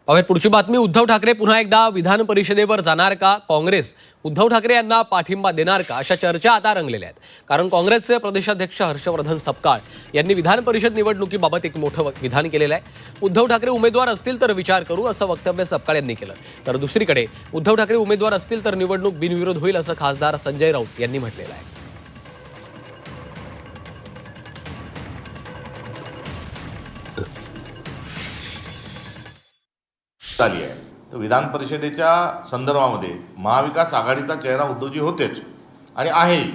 पाहूयात पुढची बातमी. उद्धव ठाकरे पुन्हा एकदा विधान परिषदेवर जाणार का? काँग्रेस उद्धव ठाकरे यांना पाठिंबा देणार का? अशा चर्चा आता रंगलेल्या आहेत. कारण काँग्रेसचे प्रदेशाध्यक्ष हर्षवर्धन सपकाळ यांनी विधान परिषद निवडणुकीबाबत एक मोठं विधान केलेलं आहे. उद्धव ठाकरे उमेदवार असतील तर विचार करू असं वक्तव्य सपकाळ यांनी केलं. तर दुसरीकडे उद्धव ठाकरे उमेदवार असतील तर निवडणूक बिनविरोध होईल असं खासदार संजय राऊत यांनी म्हटलेलं आहे. झाली आहे. तर विधान परिषदेच्या संदर्भामध्ये महाविकास आघाडीचा चेहरा उद्धवजी होतेच आणि आहेही.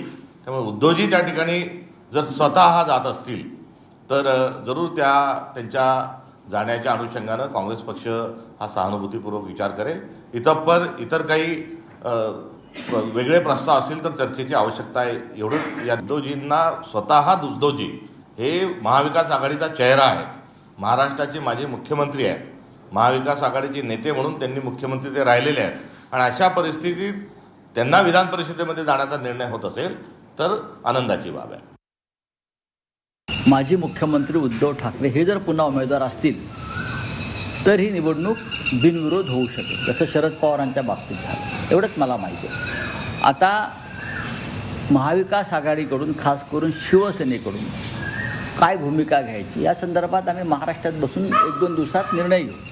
त्यामुळे उद्धवजी त्या ठिकाणी जर स्वतः जात असतील तर जरूर त्यांच्या जाण्याच्या अनुषंगानं काँग्रेस पक्ष हा सहानुभूतीपूर्वक विचार करेल. इतर काही वेगळे प्रस्ताव असतील तर चर्चेची आवश्यकता आहे. एवढं या उद्धवजींना स्वतः उद्धवजी हे महाविकास आघाडीचा चेहरा आहेत. महाराष्ट्राचे माजी मुख्यमंत्री आहेत. महाविकास आघाडीचे नेते म्हणून त्यांनी मुख्यमंत्री ते राहिलेले आहेत आणि अशा परिस्थितीत त्यांना विधान परिषदेमध्ये जाण्याचा निर्णय होत असेल तर आनंदाची बाब आहे. माजी मुख्यमंत्री उद्धव ठाकरे हे जर पुन्हा उमेदवार असतील तर ही निवडणूक बिनविरोध होऊ शकेल, जसं शरद पवारांच्या बाबतीत झालं. एवढंच मला माहिती आहे. आता महाविकास आघाडीकडून, खास करून शिवसेनेकडून काय भूमिका घ्यायची या संदर्भात आम्ही महाराष्ट्रात बसून 1-2 दिवसात निर्णय घेऊ.